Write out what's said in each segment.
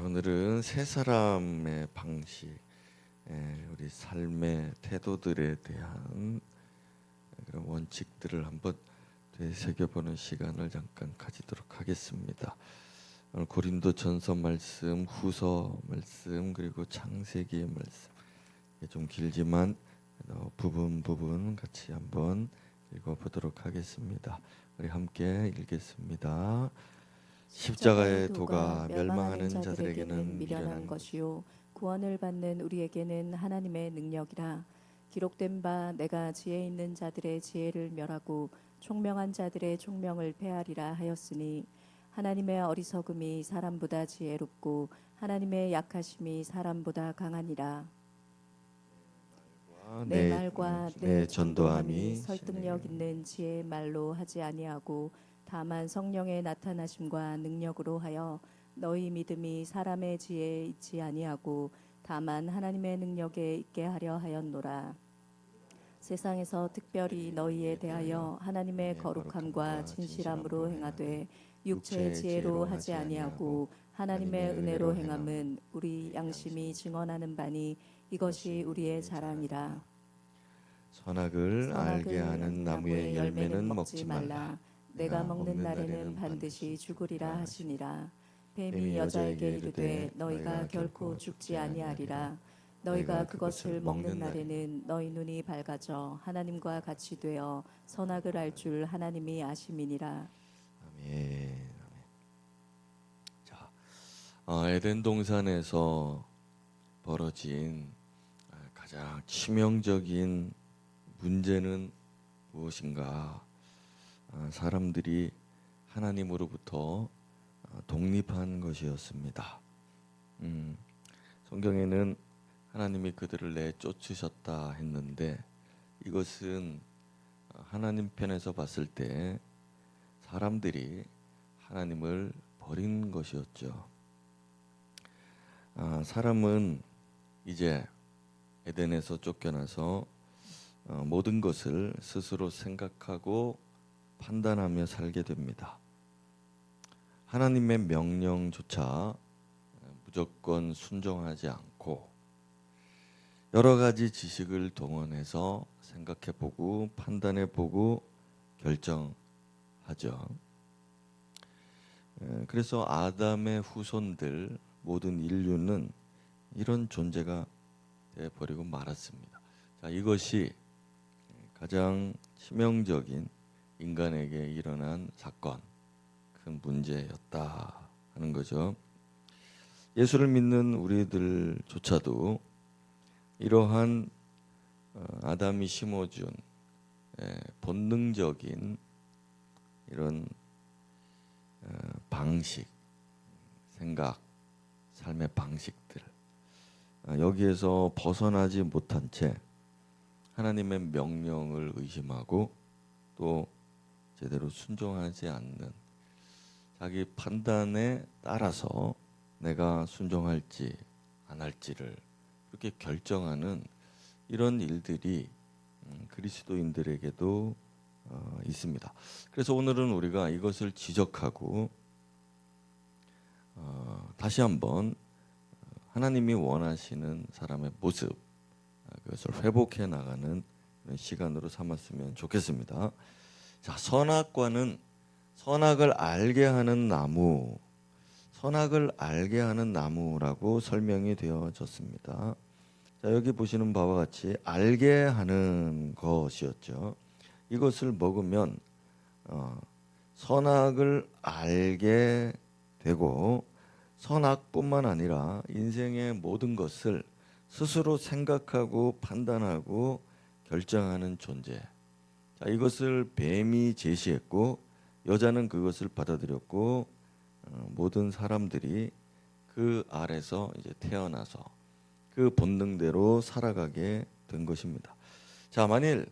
오늘은 세 사람의 방식, 우리 삶의 태도들에 대한 그런 원칙들을 한번 되새겨보는 시간을 잠깐 가지도록 하겠습니다. 오늘 고린도전서 말씀, 후서 말씀, 그리고 창세기의 말씀, 좀 길지만 부분 같이 한번 읽어보도록 하겠습니다. 우리 함께 읽겠습니다. 십자가의 도가 멸망하는 자들에게는 미련한 것이요 구원을 받는 우리에게는 하나님의 능력이라. 기록된 바 내가 지혜 있는 자들의 지혜를 멸하고 총명한 자들의 총명을 패하리라 하였으니, 하나님의 어리석음이 사람보다 지혜롭고 하나님의 약하심이 사람보다 강하니라. 내 말과 내 전도함이 설득력 있는 지혜의 말로 하지 아니하고 다만 성령의 나타나심과 능력으로 하여 너희 믿음이 사람의 지혜에 있지 아니하고 다만 하나님의 능력에 있게 하려 하였노라. 세상에서 특별히 너희에 대하여 하나님의 거룩함과 진실함으로 행하되 육체의 지혜로 하지 아니하고 하나님의 은혜로 행함은 우리 양심이 증언하는 바니 이것이 우리의 자랑이라. 선악을 알게 하는 나무의 열매는 먹지 말라. 내가 먹는 날에는 반드시 죽으리라 하시니라. 뱀이 여자에게 이르되 너희가 결코 죽지 아니하리라. 너희가 그것을 먹는 날에는 너희 눈이 밝아져 하나님과 같이 되어 선악을 알 줄 하나님이 아심이니라. 아멘. 자, 에덴 동산에서 벌어진 가장 치명적인 문제는 무엇인가? 사람들이 하나님으로부터 독립한 것이었습니다. 성경에는 하나님이 그들을 내쫓으셨다 했는데, 이것은 하나님 편에서 봤을 때 사람들이 하나님을 버린 것이었죠. 사람은 이제 에덴에서 쫓겨나서 모든 것을 스스로 생각하고 판단하며 살게 됩니다. 하나님의 명령조차 무조건 순종하지 않고 여러 가지 지식을 동원해서 생각해보고 판단해보고 결정하죠. 그래서 아담의 후손들 모든 인류는 이런 존재가 되어버리고 말았습니다. 자, 이것이 가장 치명적인 인간에게 일어난 사건, 큰 문제였다 하는 거죠. 예수를 믿는 우리들조차도 이러한 아담이 심어준 본능적인 이런 방식, 생각, 삶의 방식들, 여기에서 벗어나지 못한 채 하나님의 명령을 의심하고 또 제대로 순종하지 않는, 자기 판단에 따라서 내가 순종할지 안 할지를 그렇게 결정하는 이런 일들이 그리스도인들에게도 있습니다. 그래서 오늘은 우리가 이것을 지적하고 다시 한번 하나님이 원하시는 사람의 모습, 그것을 회복해 나가는 시간으로 삼았으면 좋겠습니다. 자, 선악과는 선악을 알게 하는 나무, 선악을 알게 하는 나무라고 설명이 되어졌습니다. 자, 여기 보시는 바와 같이 알게 하는 것이었죠. 이것을 먹으면 선악을 알게 되고, 선악뿐만 아니라 인생의 모든 것을 스스로 생각하고 판단하고 결정하는 존재. 자, 이것을 뱀이 제시했고 여자는 그것을 받아들였고 모든 사람들이 그 아래서 이제 태어나서 그 본능대로 살아가게 된 것입니다. 자, 만일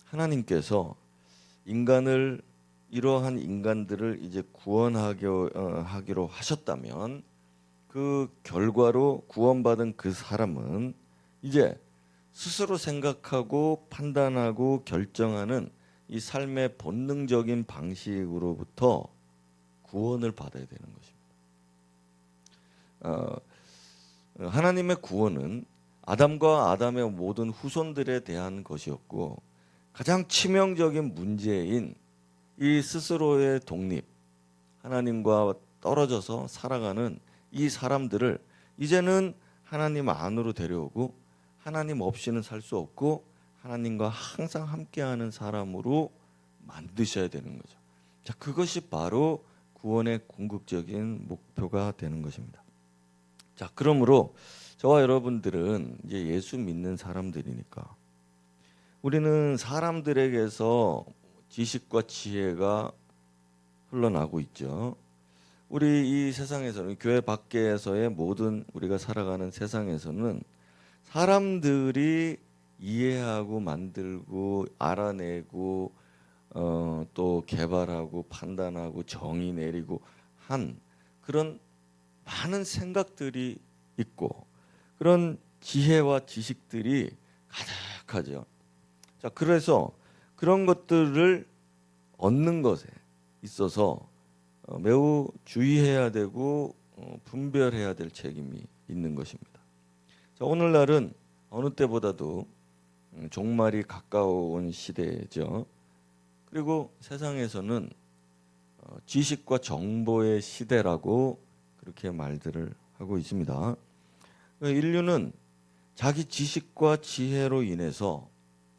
하나님께서 인간을, 이러한 인간들을 이제 구원하기로 하셨다면 그 결과로 구원받은 그 사람은 이제 스스로 생각하고 판단하고 결정하는 이 삶의 본능적인 방식으로부터 구원을 받아야 되는 것입니다. 하나님의 구원은 아담과 아담의 모든 후손들에 대한 것이었고 가장 치명적인 문제인 이 스스로의 독립, 하나님과 떨어져서 살아가는 이 사람들을 이제는 하나님 안으로 데려오고 하나님 없이는 살 수 없고 하나님과 항상 함께하는 사람으로 만드셔야 되는 거죠. 자, 그것이 바로 구원의 궁극적인 목표가 되는 것입니다. 자, 그러므로 저와 여러분들은 이제 예수 믿는 사람들이니까 우리는 사람들에게서 지식과 지혜가 흘러나고 있죠. 우리 이 세상에서는 교회 밖에서의 모든 우리가 살아가는 세상에서는 사람들이 이해하고 만들고 알아내고 또 개발하고 판단하고 정의 내리고 한 그런 많은 생각들이 있고 그런 지혜와 지식들이 가득하죠. 자, 그래서 그런 것들을 얻는 것에 있어서 매우 주의해야 되고 분별해야 될 책임이 있는 것입니다. 자, 오늘날은 어느 때보다도 종말이 가까운 시대죠. 그리고 세상에서는 지식과 정보의 시대라고 그렇게 말들을 하고 있습니다. 인류는 자기 지식과 지혜로 인해서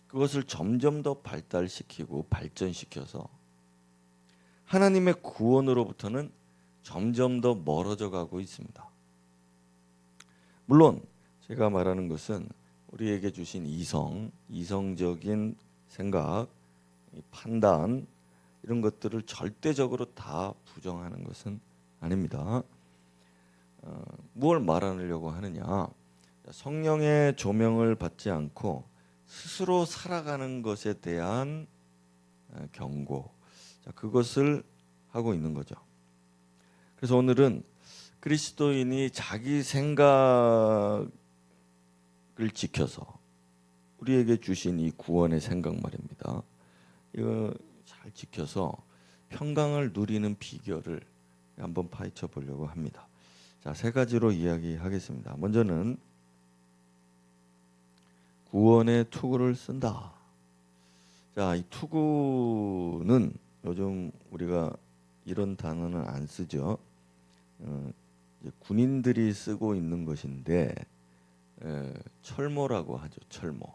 그것을 점점 더 발달시키고 발전시켜서 하나님의 구원으로부터는 점점 더 멀어져 가고 있습니다. 물론 제가 말하는 것은 우리에게 주신 이성적인 생각, 판단 이런 것들을 절대적으로 다 부정하는 것은 아닙니다. 무엇을 말하려고 하느냐? 성령의 조명을 받지 않고 스스로 살아가는 것에 대한 경고, 자, 그것을 하고 있는 거죠. 그래서 오늘은 그리스도인이 자기 생각을 지켜서 우리에게 주신 이 구원의 생각 말입니다. 이거 잘 지켜서 평강을 누리는 비결을 한번 파헤쳐 보려고 합니다. 자, 세 가지로 이야기하겠습니다. 먼저는 구원의 투구를 쓴다. 자, 이 투구는 요즘 우리가 이런 단어는 안 쓰죠. 이제 군인들이 쓰고 있는 것인데 철모라고 하죠. 철모.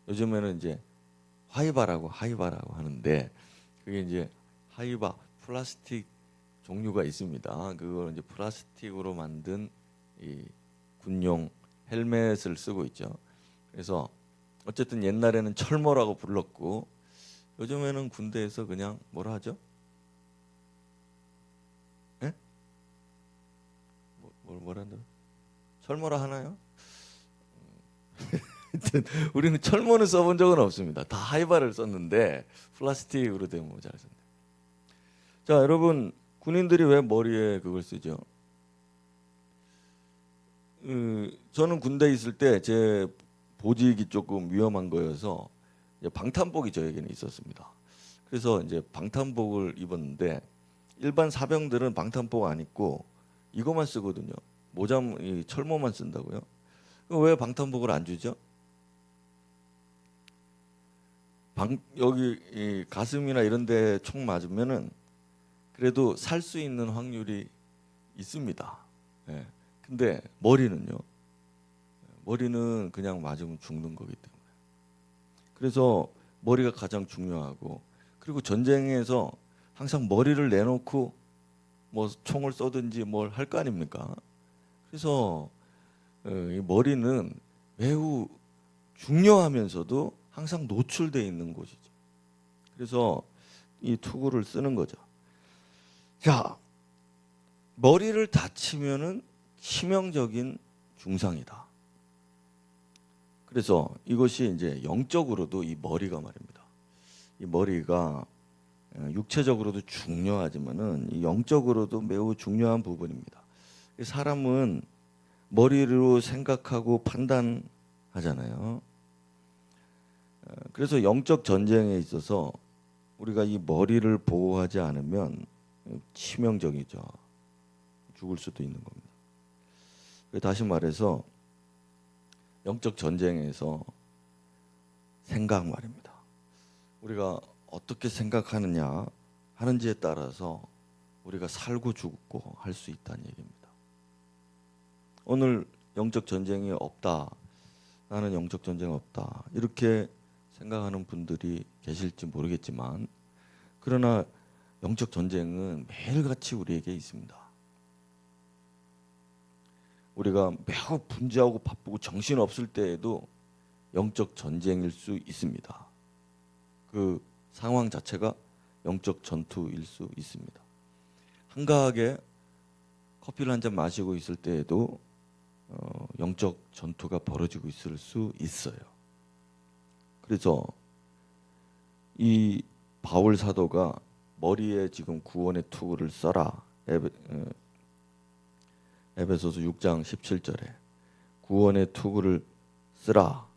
요즘에는 이제 하이바라고 하는데 그게 이제 하이바 플라스틱 종류가 있습니다. 그걸 이제 플라스틱으로 만든 이 군용 헬멧을 쓰고 있죠. 그래서 어쨌든 옛날에는 철모라고 불렀고 요즘에는 군대에서 그냥 뭐라 하죠? 예? 뭐라는? 철모라 하나요? 우리는 철모는 써본 적은 없습니다. 다 하이바를 썼는데 플라스틱으로 된 모자를 썼는데. 자, 여러분 군인들이 왜 머리에 그걸 쓰죠? 저는 군대에 있을 때 제 보직이 조금 위험한 거여서 방탄복이 저에게는 있었습니다. 그래서 이제 방탄복을 입었는데 일반 사병들은 방탄복 안 입고 이거만 쓰거든요. 이 철모만 쓴다고요? 왜 방탄복을 안 주죠? 여기 이 가슴이나 이런 데 총 맞으면은 그래도 살 수 있는 확률이 있습니다. 예. 근데 머리는요? 머리는 그냥 맞으면 죽는 거기 때문에. 그래서 머리가 가장 중요하고 그리고 전쟁에서 항상 머리를 내놓고 뭐 총을 쏘든지 뭘 할 거 아닙니까? 그래서 이 머리는 매우 중요하면서도 항상 노출되어 있는 곳이죠. 그래서 이 투구를 쓰는 거죠. 자, 머리를 다치면은 치명적인 중상이다. 그래서 이것이 이제 영적으로도 이 머리가 말입니다. 이 머리가 육체적으로도 중요하지만은 이 영적으로도 매우 중요한 부분입니다. 사람은 머리로 생각하고 판단하잖아요. 그래서 영적 전쟁에 있어서 우리가 이 머리를 보호하지 않으면 치명적이죠. 죽을 수도 있는 겁니다. 다시 말해서 영적 전쟁에서 생각 말입니다. 우리가 어떻게 생각하느냐 하는지에 따라서 우리가 살고 죽고 할 수 있다는 얘기입니다. 오늘 영적 전쟁이 없다, 나는 영적 전쟁 없다, 이렇게 생각하는 분들이 계실지 모르겠지만, 그러나 영적 전쟁은 매일같이 우리에게 있습니다. 우리가 매우 분주하고 바쁘고 정신 없을 때에도 영적 전쟁일 수 있습니다. 그 상황 자체가 영적 전투일 수 있습니다. 한가하게 커피를 한 잔 마시고 있을 때에도 영적 전투가 벌어지고 있을 수 있어요. 그래서 이 바울 사도가 머리에 지금 구원의 투구를 써라, 에베소서 6장 17절에 구원의 투구를 쓰라.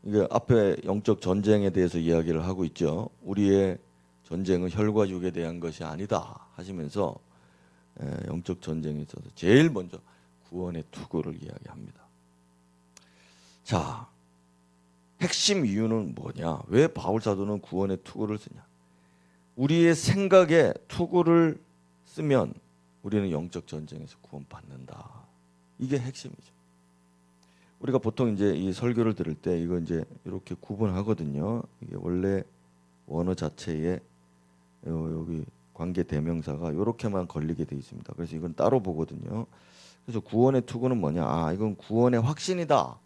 이게 앞에 영적 전쟁에 대해서 이야기를 하고 있죠. 우리의 전쟁은 혈과 육에 대한 것이 아니다 하시면서 영적 전쟁에 있어서 제일 먼저 구원의 투구를 이야기합니다. 자, 핵심 이유는 뭐냐? 왜 바울 사도는 구원의 투구를 쓰냐? 우리의 생각에 투구를 쓰면 우리는 영적 전쟁에서 구원받는다. 이게 핵심이죠. 우리가 보통 이제 이 설교를 들을 때 이거 이제 이렇게 구분하거든요. 이게 원래 원어 자체에 여기 관계 대명사가 이렇게만 걸리게 돼 있습니다. 그래서 이건 따로 보거든요. 그래서 구원의 투구는 뭐냐? 아, 이건 구원의 확신이다.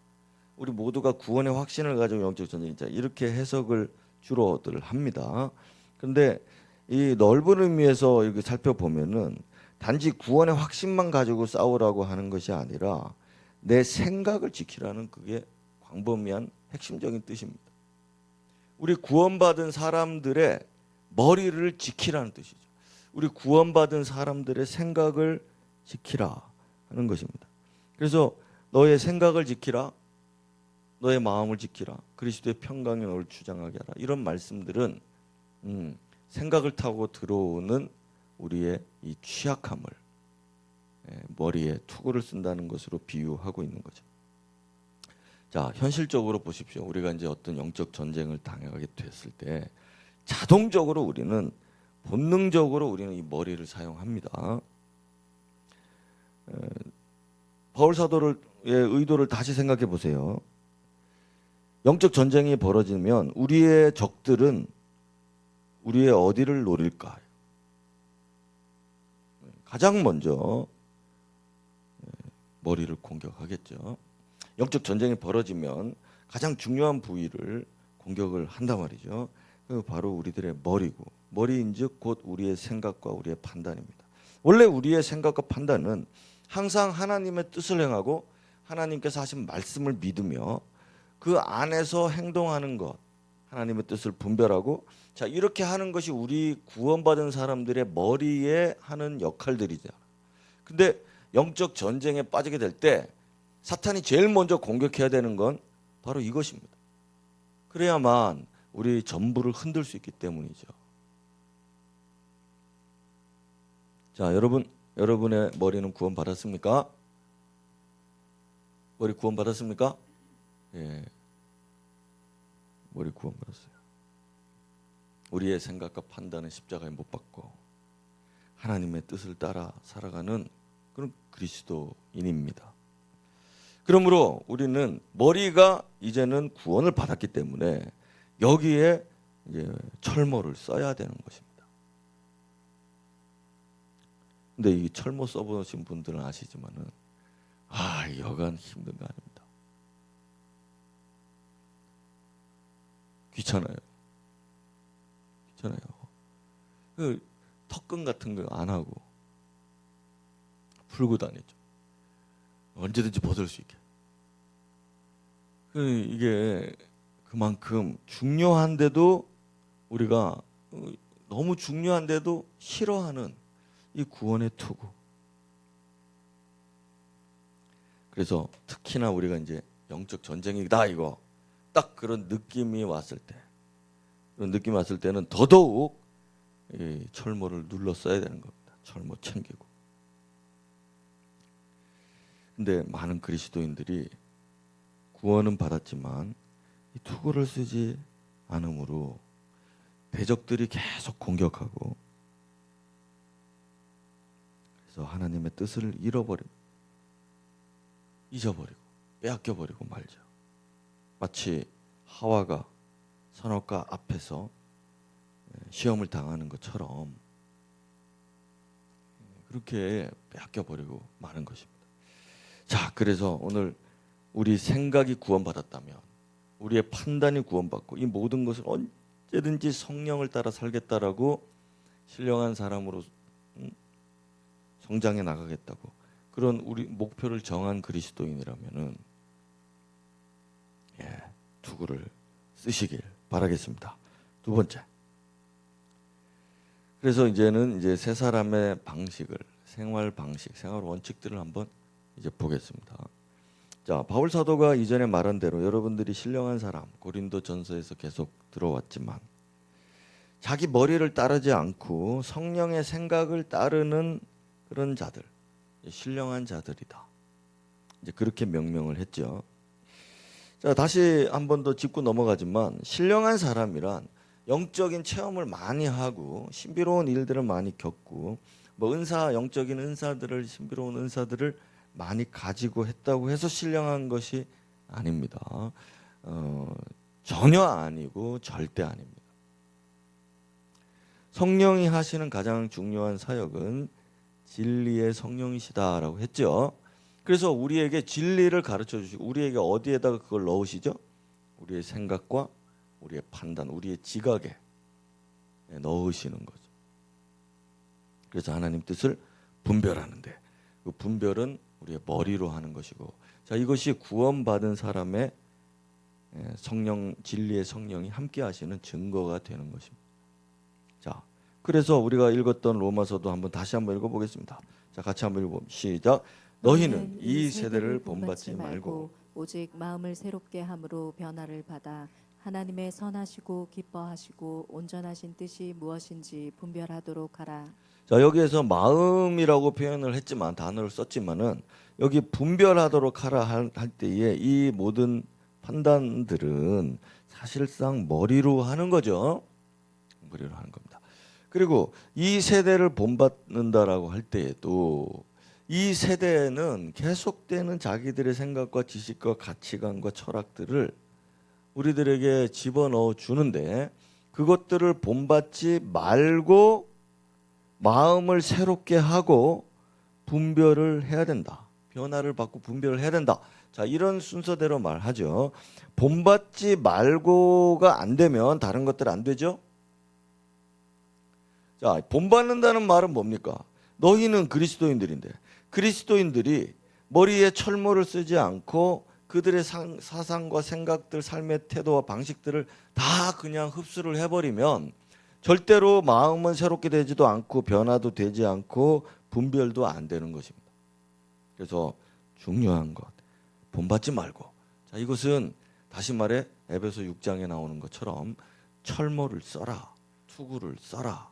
우리 모두가 구원의 확신을 가지고 영적 전쟁이자 이렇게 해석을 주로들 합니다. 그런데 이 넓은 의미에서 이렇게 살펴보면은 단지 구원의 확신만 가지고 싸우라고 하는 것이 아니라 내 생각을 지키라는 그게 광범위한 핵심적인 뜻입니다. 우리 구원받은 사람들의 머리를 지키라는 뜻이죠. 우리 구원받은 사람들의 생각을 지키라 하는 것입니다. 그래서 너의 생각을 지키라, 너의 마음을 지키라, 그리스도의 평강이 너를 주장하게 하라, 이런 말씀들은 생각을 타고 들어오는 우리의 이 취약함을 머리에 투구를 쓴다는 것으로 비유하고 있는 거죠. 자, 현실적으로 보십시오. 우리가 이제 어떤 영적 전쟁을 당하게 됐을 때 자동적으로 우리는 본능적으로 우리는 이 머리를 사용합니다. 바울 사도의 의도를 다시 생각해 보세요. 영적 전쟁이 벌어지면 우리의 적들은 우리의 어디를 노릴까? 가장 먼저 머리를 공격하겠죠. 영적 전쟁이 벌어지면 가장 중요한 부위를 공격을 한단 말이죠. 그 바로 우리들의 머리고, 머리인즉 곧 우리의 생각과 우리의 판단입니다. 원래 우리의 생각과 판단은 항상 하나님의 뜻을 행하고 하나님께서 하신 말씀을 믿으며 그 안에서 행동하는 것, 하나님의 뜻을 분별하고, 자, 이렇게 하는 것이 우리 구원받은 사람들의 머리에 하는 역할들이죠. 근데 영적 전쟁에 빠지게 될 때 사탄이 제일 먼저 공격해야 되는 건 바로 이것입니다. 그래야만 우리 전부를 흔들 수 있기 때문이죠. 자, 여러분의 머리는 구원받았습니까? 머리 구원받았습니까? 예, 머리 구원받았어요. 우리의 생각과 판단은 십자가에 못 박고 하나님의 뜻을 따라 살아가는 그런 그리스도인입니다. 그러므로 우리는 머리가 이제는 구원을 받았기 때문에 여기에 이제 철모를 써야 되는 것입니다. 근데 이 철모 써보신 분들은 아시지만은 여간 힘든 거 아닙니다. 귀찮아요. 그 턱끈 같은 거 안 하고 풀고 다니죠. 언제든지 벗을 수 있게. 이게 그만큼 중요한데도 우리가 너무 중요한데도 싫어하는 이 구원의 투구. 그래서 특히나 우리가 이제 영적 전쟁이다 이거 딱 그런 느낌이 왔을 때, 그런 느낌이 왔을 때는 더더욱 이 철모를 눌러 써야 되는 겁니다. 철모 챙기고. 근데 많은 그리스도인들이 구원은 받았지만 이 투구를 쓰지 않으므로 대적들이 계속 공격하고, 그래서 하나님의 뜻을 잊어버리고 빼앗겨버리고 말죠. 마치 하와가 선악과 앞에서 시험을 당하는 것처럼 그렇게 빼앗겨버리고 마는 것입니다. 자, 그래서 오늘 우리 생각이 구원받았다면, 우리의 판단이 구원받고 이 모든 것을 언제든지 성령을 따라 살겠다라고 신령한 사람으로 성장해 나가겠다고 그런 우리 목표를 정한 그리스도인이라면은 투구를 쓰시길 바라겠습니다. 두 번째. 그래서 이제는 세 사람의 방식을, 생활 방식, 생활 원칙들을 한번 이제 보겠습니다. 자, 바울 사도가 이전에 말한 대로 여러분들이 신령한 사람, 고린도전서에서 계속 들어왔지만 자기 머리를 따르지 않고 성령의 생각을 따르는 그런 자들, 신령한 자들이다. 이제 그렇게 명명을 했죠. 자, 다시 한 번 더 짚고 넘어가지만 신령한 사람이란 영적인 체험을 많이 하고 신비로운 일들을 많이 겪고 영적인 은사들을, 신비로운 은사들을 많이 가지고 했다고 해서 신령한 것이 아닙니다. 전혀 아니고 절대 아닙니다. 성령이 하시는 가장 중요한 사역은 진리의 성령이시다라고 했죠. 그래서 우리에게 진리를 가르쳐 주시고 우리에게 어디에다가 그걸 넣으시죠? 우리의 생각과 우리의 판단, 우리의 지각에 넣으시는 거죠. 그래서 하나님 뜻을 분별하는데 그 분별은 우리의 머리로 하는 것이고, 자, 이것이 구원받은 사람의 진리의 성령이 함께 하시는 증거가 되는 것입니다. 자, 그래서 우리가 읽었던 로마서도 다시 한번 읽어보겠습니다. 자, 같이 한번 읽어보면 시작. 너희는 이 세대를 본받지 말고 오직 마음을 새롭게 함으로 변화를 받아 하나님의 선하시고 기뻐하시고 온전하신 뜻이 무엇인지 분별하도록 하라. 자, 여기에서 마음이라고 표현을 했지만, 단어를 썼지만은 여기 분별하도록 하라 할 때에 이 모든 판단들은 사실상 머리로 하는 거죠. 머리로 하는 겁니다. 그리고 이 세대를 본받는다라고 할 때에도 이 세대에는 계속되는 자기들의 생각과 지식과 가치관과 철학들을 우리들에게 집어넣어 주는데, 그것들을 본받지 말고 마음을 새롭게 하고 분별을 해야 된다. 변화를 받고 분별을 해야 된다. 자, 이런 순서대로 말하죠. 본받지 말고가 안 되면 다른 것들 안 되죠. 자, 본받는다는 말은 뭡니까? 너희는 그리스도인들인데, 그리스도인들이 머리에 철모를 쓰지 않고 그들의 사상과 생각들, 삶의 태도와 방식들을 다 그냥 흡수를 해버리면 절대로 마음은 새롭게 되지도 않고 변화도 되지 않고 분별도 안 되는 것입니다. 그래서 중요한 것, 본받지 말고. 자, 이것은 다시 말해 에베소 6장에 나오는 것처럼 철모를 써라, 투구를 써라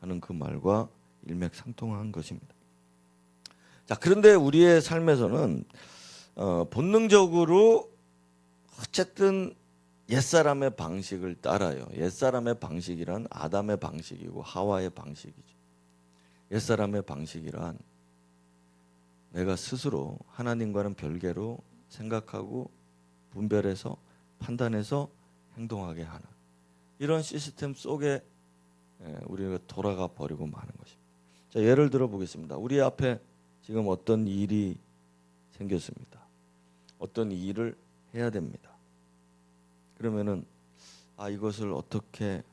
하는 그 말과 일맥상통한 것입니다. 자, 그런데 우리의 삶에서는 본능적으로 어쨌든 옛사람의 방식을 따라요. 옛사람의 방식이란 아담의 방식이고 하와의 방식이죠. 옛사람의 방식이란 내가 스스로 하나님과는 별개로 생각하고 분별해서 판단해서 행동하게 하는 이런 시스템 속에 우리가 돌아가 버리고 마는 것입니다. 자, 예를 들어 보겠습니다. 우리 앞에 지금 어떤 일이 생겼습니다. 어떤 일을 해야 됩니다. 그러면은 이것을 어떻게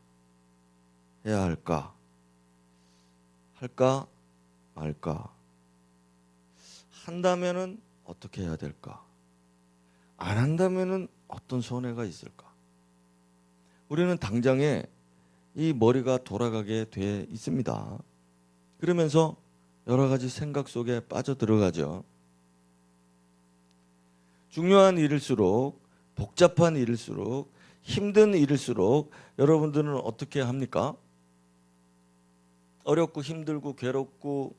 해야 할까? 할까 말까? 한다면은 어떻게 해야 될까? 안 한다면은 어떤 손해가 있을까? 우리는 당장에 이 머리가 돌아가게 돼 있습니다. 그러면서 여러 가지 생각 속에 빠져 들어가죠. 중요한 일일수록, 복잡한 일일수록, 힘든 일일수록 여러분들은 어떻게 합니까? 어렵고 힘들고 괴롭고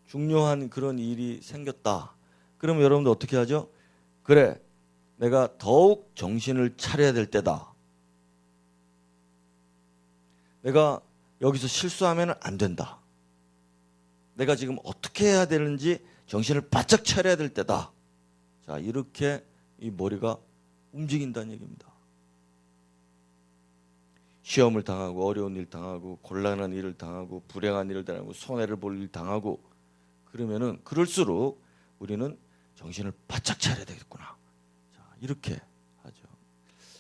중요한 그런 일이 생겼다. 그럼 여러분들 어떻게 하죠? 그래, 내가 더욱 정신을 차려야 될 때다. 내가 여기서 실수하면 안 된다. 내가 지금 어떻게 해야 되는지 정신을 바짝 차려야 될 때다. 자, 이렇게 이 머리가 움직인다는 얘기입니다. 시험을 당하고 어려운 일 당하고 곤란한 일을 당하고 불행한 일을 당하고 손해를 볼 일 당하고 그러면은 그럴수록 우리는 정신을 바짝 차려야 되겠구나. 자, 이렇게 하죠.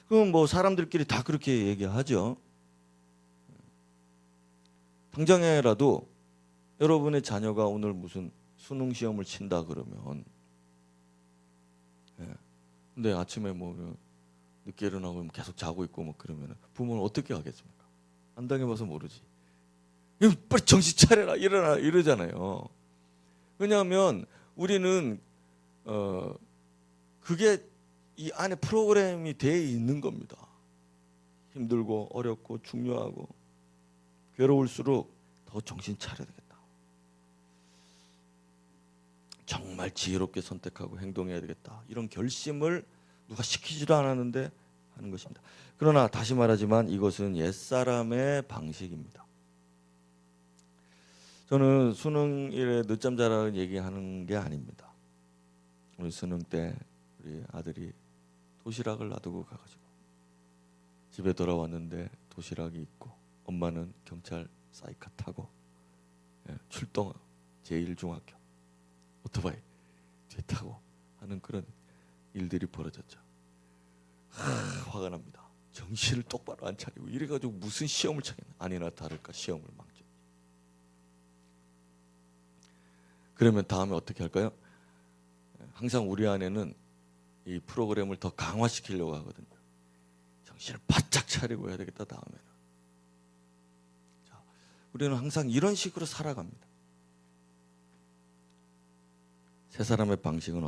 그럼 뭐 사람들끼리 다 그렇게 얘기하죠. 당장에라도 여러분의 자녀가 오늘 무슨 수능 시험을 친다 그러면, 근데 아침에 뭐 늦게 일어나고 계속 자고 있고 뭐 그러면 부모는 어떻게 하겠습니까? 안 당해봐서 모르지. 빨리 정신 차려라, 일어나 이러잖아요. 왜냐하면 우리는 그게 이 안에 프로그램이 돼 있는 겁니다. 힘들고 어렵고 중요하고 괴로울수록 더 정신 차려야 되겠다. 정말 지혜롭게 선택하고 행동해야 되겠다. 이런 결심을 누가 시키지도 않았는데 하는 것입니다. 그러나 다시 말하지만 이것은 옛사람의 방식입니다. 저는 수능일에 늦잠 자라는 얘기하는 게 아닙니다. 우리 수능 때 우리 아들이 도시락을 놔두고 가가지고 집에 돌아왔는데 도시락이 있고 엄마는 경찰 사이카 타고 출동 제1중학교 오토바이 뒤에 타고 하는 그런 일들이 벌어졌죠. 화가 납니다. 정신을 똑바로 안 차리고 이래가지고 무슨 시험을 치겠나. 아니나 다를까 시험을 망쳐. 그러면 다음에 어떻게 할까요? 항상 우리 안에는 이 프로그램을 더 강화시키려고 하거든요. 정신을 바짝 차리고 해야 되겠다 다음에는. 자, 우리는 항상 이런 식으로 살아갑니다. 세 사람의 방식은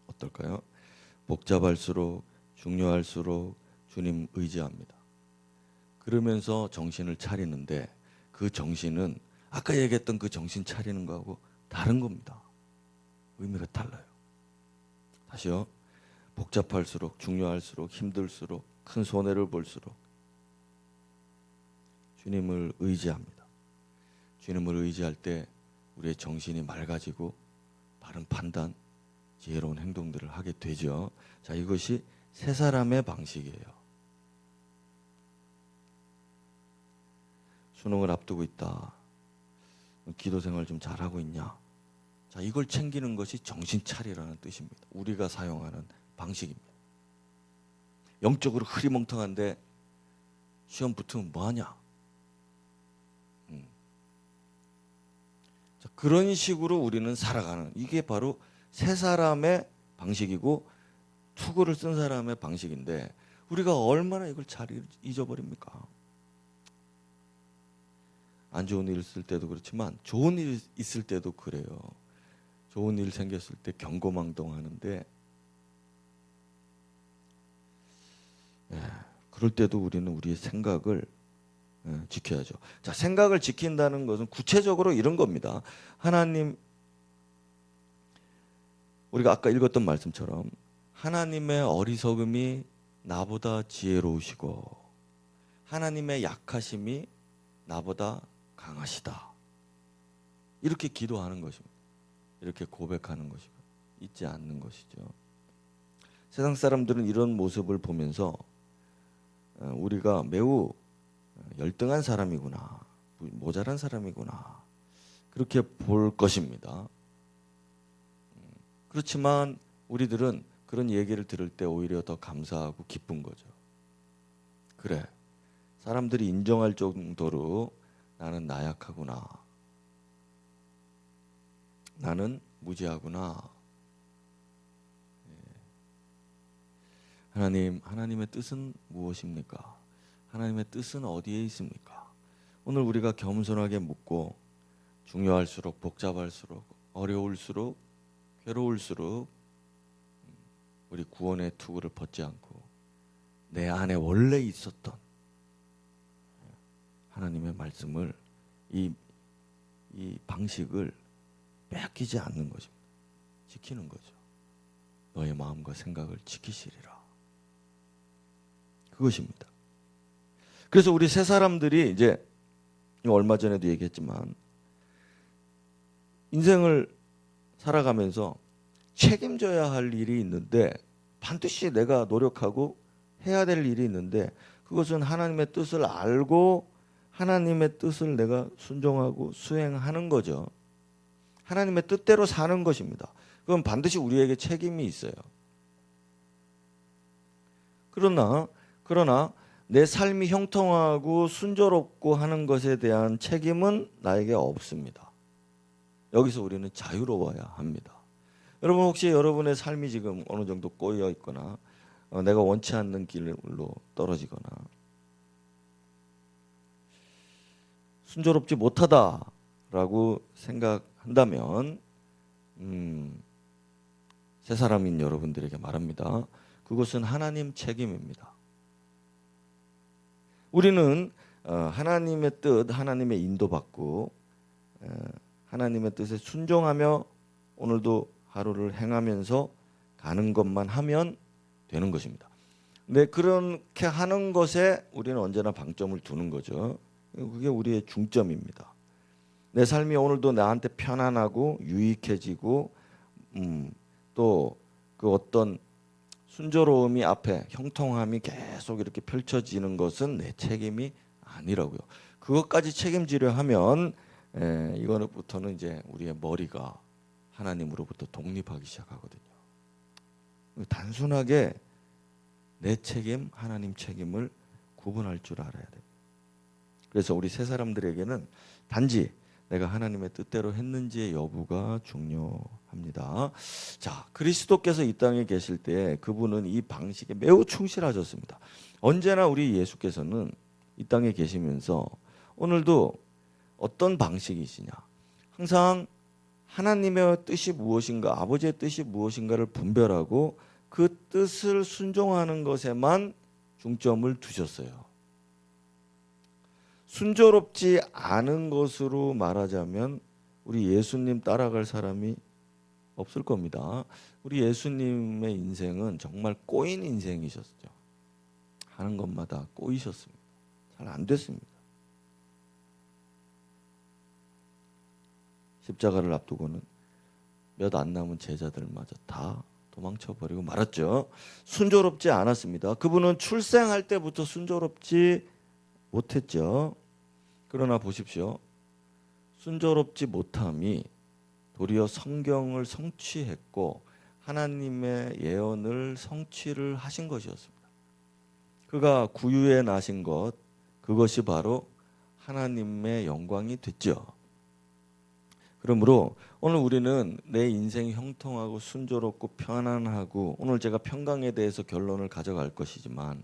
어떨까요? 복잡할수록 중요할수록 주님 의지합니다. 그러면서 정신을 차리는데 그 정신은 아까 얘기했던 그 정신 차리는 거하고 다른 겁니다. 의미가 달라요. 다시요. 복잡할수록 중요할수록 힘들수록 큰 손해를 볼수록 주님을 의지합니다. 주님을 의지할 때 우리의 정신이 맑아지고 바른 판단, 지혜로운 행동들을 하게 되죠. 자, 이것이 세 사람의 방식이에요. 수능을 앞두고 있다. 기도 생활 좀 잘하고 있냐? 자, 이걸 챙기는 것이 정신 차리라는 뜻입니다. 우리가 사용하는 방식입니다. 영적으로 흐리멍텅한데 시험 붙으면 뭐하냐? 자, 그런 식으로 우리는 살아가는, 이게 바로 세 사람의 방식이고 투구를 쓴 사람의 방식인데 우리가 얼마나 이걸 잘 잊어버립니까? 안 좋은 일 있을 때도 그렇지만 좋은 일 있을 때도 그래요. 좋은 일 생겼을 때 경거망동하는데 그럴 때도 우리는 우리의 생각을 지켜야죠. 자, 생각을 지킨다는 것은 구체적으로 이런 겁니다. 하나님, 우리가 아까 읽었던 말씀처럼 하나님의 어리석음이 나보다 지혜로우시고 하나님의 약하심이 나보다 강하시다. 이렇게 기도하는 것입니다. 이렇게 고백하는 것이고 잊지 않는 것이죠. 세상 사람들은 이런 모습을 보면서 우리가 매우 열등한 사람이구나, 모자란 사람이구나, 그렇게 볼 것입니다. 그렇지만 우리들은 그런 얘기를 들을 때 오히려 더 감사하고 기쁜 거죠. 그래, 사람들이 인정할 정도로 나는 나약하구나, 나는 무지하구나. 하나님의 뜻은 무엇입니까? 하나님의 뜻은 어디에 있습니까? 오늘 우리가 겸손하게 묻고 중요할수록 복잡할수록 어려울수록 괴로울수록 우리 구원의 투구를 벗지 않고 내 안에 원래 있었던 하나님의 말씀을 이 방식을 빼앗기지 않는 것입니다. 지키는 거죠. 너의 마음과 생각을 지키시리라. 그것입니다. 그래서 우리 새 사람들이 이제 얼마 전에도 얘기했지만 인생을 살아가면서 책임져야 할 일이 있는데 반드시 내가 노력하고 해야 될 일이 있는데 그것은 하나님의 뜻을 알고 하나님의 뜻을 내가 순종하고 수행하는 거죠. 하나님의 뜻대로 사는 것입니다. 그건 반드시 우리에게 책임이 있어요. 그러나 내 삶이 형통하고 순조롭고 하는 것에 대한 책임은 나에게 없습니다. 여기서 우리는 자유로워야 합니다. 여러분 혹시 여러분의 삶이 지금 어느 정도 꼬여 있거나 내가 원치 않는 길로 떨어지거나 순조롭지 못하다라고 생각한다면 새 사람인 여러분들에게 말합니다. 그것은 하나님 책임입니다. 우리는 하나님의 뜻, 하나님의 인도받고 하나님의 뜻에 순종하며 오늘도 하루를 행하면서 가는 것만 하면 되는 것입니다. 근데 그렇게 하는 것에 우리는 언제나 방점을 두는 거죠. 그게 우리의 중점입니다. 내 삶이 오늘도 나한테 편안하고 유익해지고 또 그 어떤 순조로움이 앞에 형통함이 계속 이렇게 펼쳐지는 것은 내 책임이 아니라고요. 그것까지 책임지려 하면 이거부터는 이제 우리의 머리가 하나님으로부터 독립하기 시작하거든요. 단순하게 내 책임, 하나님 책임을 구분할 줄 알아야 됩니다. 그래서 우리 새 사람들에게는 단지 내가 하나님의 뜻대로 했는지의 여부가 중요합니다. 자, 그리스도께서 이 땅에 계실 때 그분은 이 방식에 매우 충실하셨습니다. 언제나 우리 예수께서는 이 땅에 계시면서 오늘도 어떤 방식이시냐? 항상 하나님의 뜻이 무엇인가, 아버지의 뜻이 무엇인가를 분별하고 그 뜻을 순종하는 것에만 중점을 두셨어요. 순조롭지 않은 것으로 말하자면 우리 예수님 따라갈 사람이 없을 겁니다. 우리 예수님의 인생은 정말 꼬인 인생이셨죠. 하는 것마다 꼬이셨습니다. 잘 안 됐습니다. 십자가를 앞두고는 몇 안 남은 제자들마저 다 도망쳐버리고 말았죠. 순조롭지 않았습니다. 그분은 출생할 때부터 순조롭지 못했죠. 그러나 보십시오. 순조롭지 못함이 도리어 성경을 성취했고 하나님의 예언을 성취를 하신 것이었습니다. 그가 구유에 나신 것, 그것이 바로 하나님의 영광이 됐죠. 그러므로 오늘 우리는 내 인생이 형통하고 순조롭고 편안하고 오늘 제가 평강에 대해서 결론을 가져갈 것이지만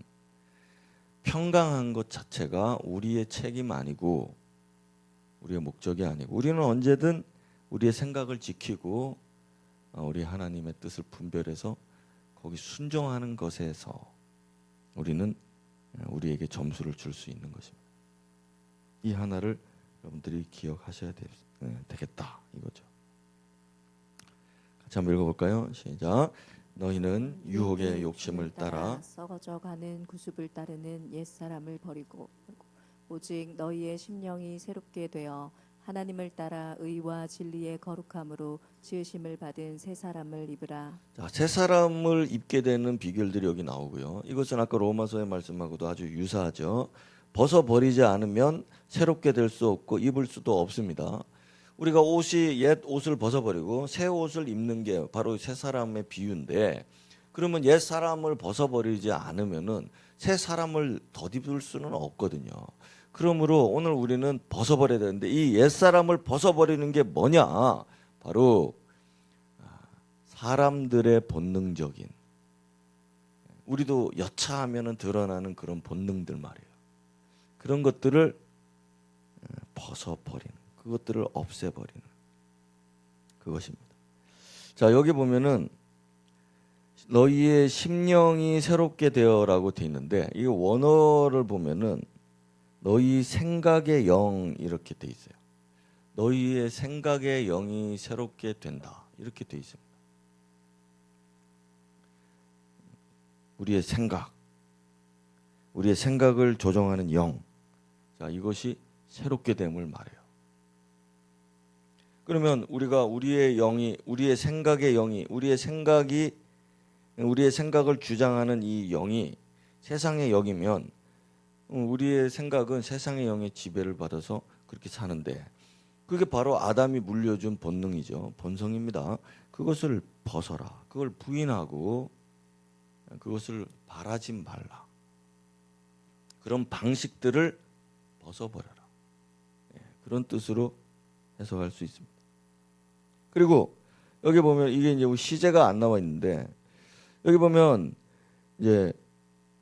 평강한 것 자체가 우리의 책임 아니고 우리의 목적이 아니고 우리는 언제든 우리의 생각을 지키고 우리 하나님의 뜻을 분별해서 거기 순종하는 것에서 우리는 우리에게 점수를 줄 수 있는 것입니다. 이 하나를 여러분들이 기억하셔야 되겠다 이거죠. 같이 한번 읽어볼까요? 시작. 너희는 유혹의 욕심을 따라 썩어져가는 구습을 따르는 옛사람을 버리고 오직 너희의 심령이 새롭게 되어 하나님을 따라 의와 진리의 거룩함으로 지으심을 받은 새 사람을 입으라. 자, 새 사람을 입게 되는 비결들이 여기 나오고요. 이것은 아까 로마서의 말씀하고도 아주 유사하죠. 벗어버리지 않으면 새롭게 될 수 없고 입을 수도 없습니다. 우리가 옷이 옛 옷을 벗어버리고 새 옷을 입는 게 바로 새 사람의 비유인데 그러면 옛 사람을 벗어버리지 않으면은 새 사람을 덧입을 수는 없거든요. 그러므로 오늘 우리는 벗어버려야 되는데 이 옛 사람을 벗어버리는 게 뭐냐? 바로 사람들의 본능적인 우리도 여차하면은 드러나는 그런 본능들 말이에요. 그런 것들을 벗어버리는 그것들을 없애버리는 그것입니다. 자, 여기 보면은 너희의 심령이 새롭게 되어라고 돼 있는데 이 원어를 보면은 너희 생각의 영 이렇게 돼 있어요. 너희의 생각의 영이 새롭게 된다 이렇게 돼 있습니다. 우리의 생각을 조정하는 영. 자, 이것이 새롭게 됨을 말해요. 그러면 우리가 우리의 영이, 우리의 생각의 영이, 우리의 생각을 주장하는 이 영이 세상의 영이면 우리의 생각은 세상의 영의 지배를 받아서 그렇게 사는데, 그게 바로 아담이 물려준 본능이죠. 본성입니다. 그것을 벗어라. 그걸 부인하고 그것을 바라지 말라. 그런 방식들을 벗어버려라. 그런 뜻으로 해석할 수 있습니다. 그리고 여기 보면 이게 이제 시제가 안 나와 있는데, 여기 보면 이제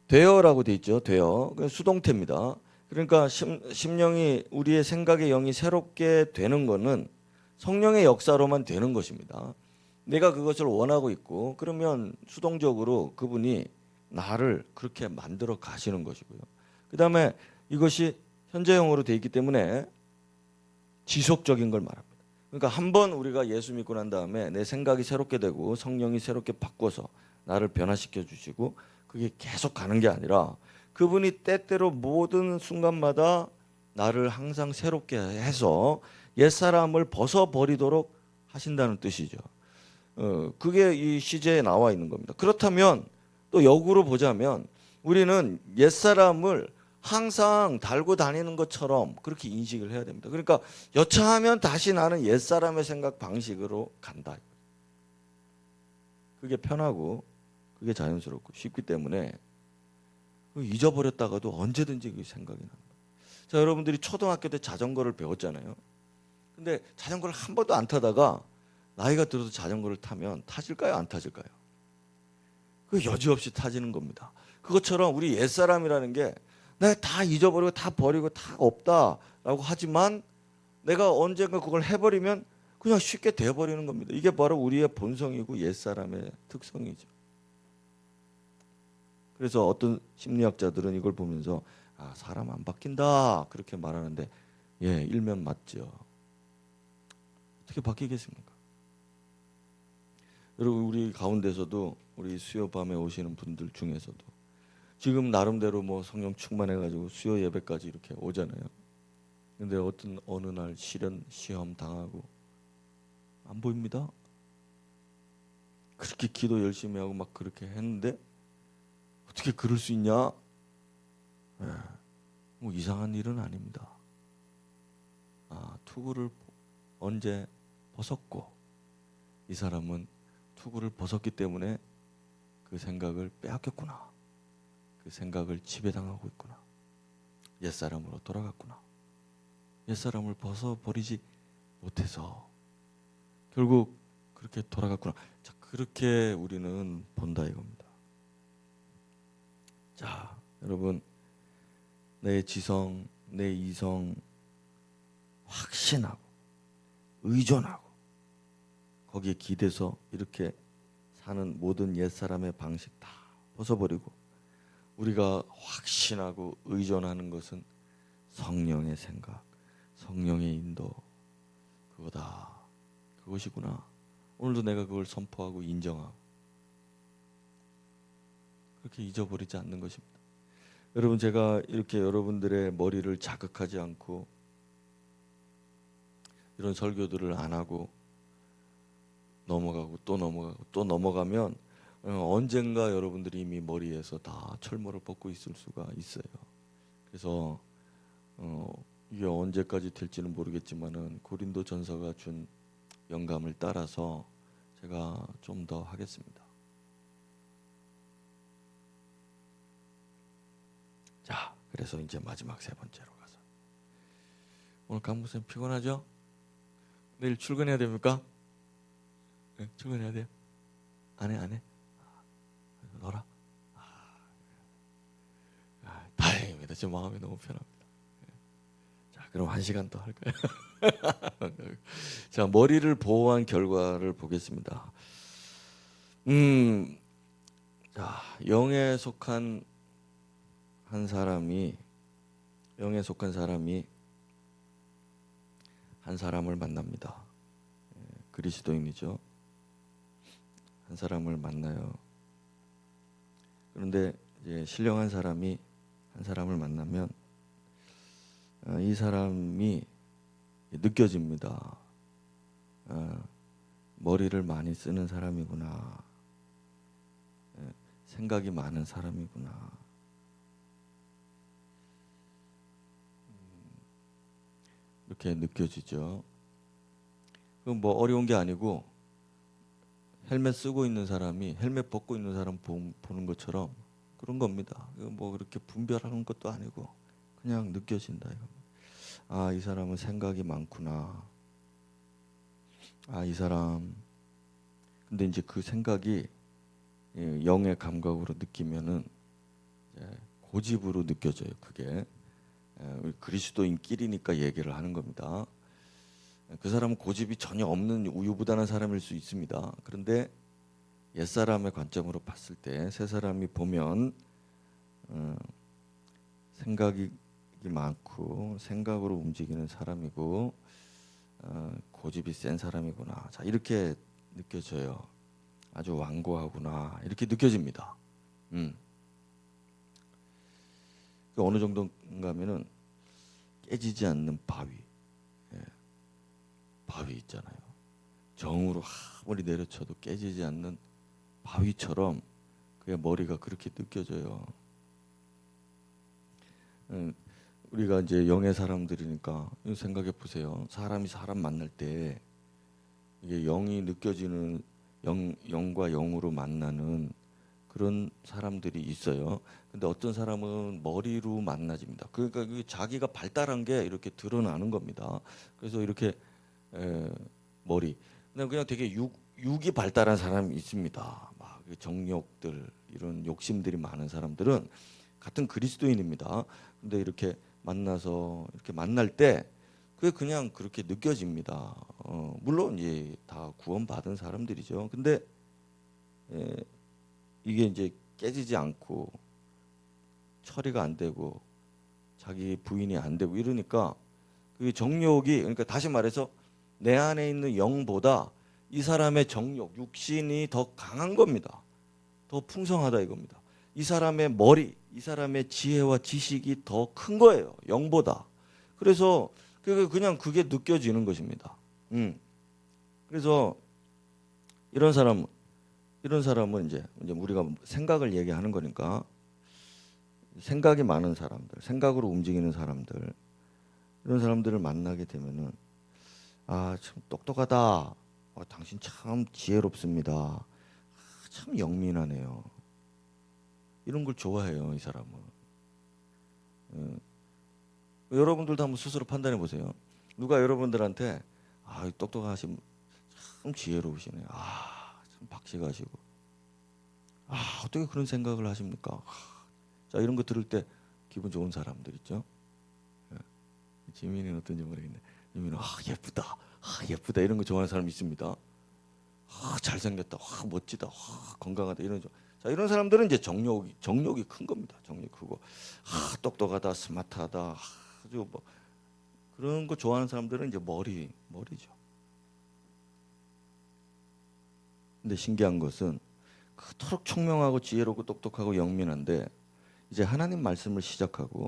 되어라고 돼 있죠. 되어. 수동태입니다. 그러니까 심령이, 우리의 생각의 영이 새롭게 되는 거는 성령의 역사로만 되는 것입니다. 내가 그것을 원하고 있고, 그러면 수동적으로 그분이 나를 그렇게 만들어 가시는 것이고요. 그 다음에 이것이 현재형으로 돼 있기 때문에 지속적인 걸 말합니다. 그러니까 한번 우리가 예수 믿고 난 다음에 내 생각이 새롭게 되고 성령이 새롭게 바꿔서 나를 변화시켜 주시고, 그게 계속 가는 게 아니라 그분이 때때로 모든 순간마다 나를 항상 새롭게 해서 옛사람을 벗어버리도록 하신다는 뜻이죠. 그게 이 시제에 나와 있는 겁니다. 그렇다면 또 역으로 보자면 우리는 옛사람을 항상 달고 다니는 것처럼 그렇게 인식을 해야 됩니다. 그러니까 여차하면 다시 나는 옛사람의 생각 방식으로 간다. 그게 편하고 그게 자연스럽고 쉽기 때문에 잊어버렸다가도 언제든지 그 생각이 납니다. 자, 여러분들이 초등학교 때 자전거를 배웠잖아요. 근데 자전거를 한 번도 안 타다가 나이가 들어서 자전거를 타면 타질까요? 안 타질까요? 그 여지없이 타지는 겁니다. 그것처럼 우리 옛사람이라는 게 내가 다 잊어버리고 다 버리고 다 없다라고 하지만 내가 언젠가 그걸 해버리면 그냥 쉽게 돼버리는 겁니다. 이게 바로 우리의 본성이고 옛사람의 특성이죠. 그래서 어떤 심리학자들은 이걸 보면서 사람 안 바뀐다 그렇게 말하는데, 일면 맞죠. 어떻게 바뀌겠습니까? 여러분, 우리 가운데서도 우리 수요 밤에 오시는 분들 중에서도 지금 나름대로 뭐 성령 충만해가지고 수요 예배까지 이렇게 오잖아요. 근데 어느 날 시험 당하고 안 보입니다. 그렇게 기도 열심히 하고 막 그렇게 했는데 어떻게 그럴 수 있냐? 뭐 이상한 일은 아닙니다. 투구를 언제 벗었고, 이 사람은 투구를 벗었기 때문에 그 생각을 빼앗겼구나. 그 생각을 지배당하고 있구나. 옛사람으로 돌아갔구나. 옛사람을 벗어버리지 못해서 결국 그렇게 돌아갔구나. 자, 그렇게 우리는 본다 이겁니다. 자, 여러분, 내 지성, 내 이성 확신하고 의존하고 거기에 기대서 이렇게 사는 모든 옛사람의 방식 다 벗어버리고 우리가 확신하고 의존하는 것은 성령의 생각, 성령의 인도, 그거다. 그것이구나. 오늘도 내가 그걸 선포하고 인정하고 그렇게 잊어버리지 않는 것입니다. 여러분, 제가 이렇게 여러분들의 머리를 자극하지 않고 이런 설교들을 안 하고 넘어가고 또 넘어가고 또 넘어가면 언젠가 여러분들이 이미 머리에서 다 철모를 벗고 있을 수가 있어요. 그래서 이게 언제까지 될지는 모르겠지만은 고린도전서가 준 영감을 따라서 제가 좀 더 하겠습니다. 자, 그래서 이제 마지막 세 번째로 가서, 오늘 강목사님 피곤하죠? 내일 출근해야 됩니까? 네, 출근해야 돼요? 안 해? 놀아? 다행입니다. 제 마음이 너무 편합니다. 자, 그럼 1시간 더 할까요? 자, 머리를 보호한 결과를 보겠습니다. 자, 영에 속한 사람이 한 사람을 만납니다. 그리스도인이죠. 한 사람을 만나요. 그런데 이제 신령한 사람이 한 사람을 만나면 이 사람이 느껴집니다. 머리를 많이 쓰는 사람이구나. 생각이 많은 사람이구나. 이렇게 느껴지죠. 그건 뭐 어려운 게 아니고 헬멧 쓰고 있는 사람이 헬멧 벗고 있는 사람 보는 것처럼 그런 겁니다. 뭐 그렇게 분별하는 것도 아니고 그냥 느껴진다 이겁니다. 아, 이 사람은 생각이 많구나. 아, 이 사람. 근데 이제 그 생각이 영의 감각으로 느끼면은 이제 고집으로 느껴져요. 그게 우리 그리스도인끼리니까 얘기를 하는 겁니다. 그 사람은 고집이 전혀 없는 우유부단한 사람일 수 있습니다. 그런데 옛사람의 관점으로 봤을 때 새 사람이 보면 생각이 많고 생각으로 움직이는 사람이고 고집이 센 사람이구나. 자, 이렇게 느껴져요. 아주 완고하구나. 이렇게 느껴집니다. 어느 정도인가 하면은 깨지지 않는 바위. 바위 있잖아요. 정으로 아무리 내려쳐도 깨지지 않는 바위처럼 그의 머리가 그렇게 느껴져요. 우리가 이제 영의 사람들이니까 생각해 보세요. 사람이 사람 만날 때 이게 영이 느껴지는 영과 영으로 만나는 그런 사람들이 있어요. 근데 어떤 사람은 머리로 만나집니다. 그러니까 자기가 발달한 게 이렇게 드러나는 겁니다. 그래서 이렇게 머리. 그냥 되게 육이 발달한 사람이 있습니다. 막 정욕들 이런 욕심들이 많은 사람들은 같은 그리스도인입니다. 근데 이렇게 만나서 이렇게 만날 때 그게 그냥 그렇게 느껴집니다. 물론 이제 다 구원받은 사람들이죠. 근데 이게 이제 깨지지 않고 처리가 안 되고 자기 부인이 안 되고 이러니까 그 정욕이, 그러니까 다시 말해서 내 안에 있는 영보다 이 사람의 정욕, 육신이 더 강한 겁니다. 더 풍성하다 이겁니다. 이 사람의 머리, 이 사람의 지혜와 지식이 더 큰 거예요. 영보다. 그래서 그냥 그게 느껴지는 것입니다. 그래서 이런 사람은 이제 우리가 생각을 얘기하는 거니까 생각이 많은 사람들, 생각으로 움직이는 사람들, 이런 사람들을 만나게 되면은 아, 참 똑똑하다. 당신 참 지혜롭습니다. 참 영민하네요. 이런 걸 좋아해요, 이 사람은. 여러분들도 한번 스스로 판단해 보세요. 누가 여러분들한테 아, 똑똑하신 참 지혜로우시네. 아, 참 박식하시고. 아, 어떻게 그런 생각을 하십니까? 자, 이런 거 들을 때 기분 좋은 사람들 있죠. 지민이는 어떤지 모르겠네. 지민은 예쁘다. 예쁘다. 이런 거 좋아하는 사람 있습니다. 잘생겼다. 멋지다. 건강하다. 자, 이런 사람들은 이제 정욕이 큰 겁니다. 정욕이 크고 똑똑하다. 스마트하다. 아주 뭐 그런 거 좋아하는 사람들은 이제 머리죠. 근데 신기한 것은 그토록 총명하고 지혜롭고 똑똑하고 영민한데 이제 하나님 말씀을 시작하고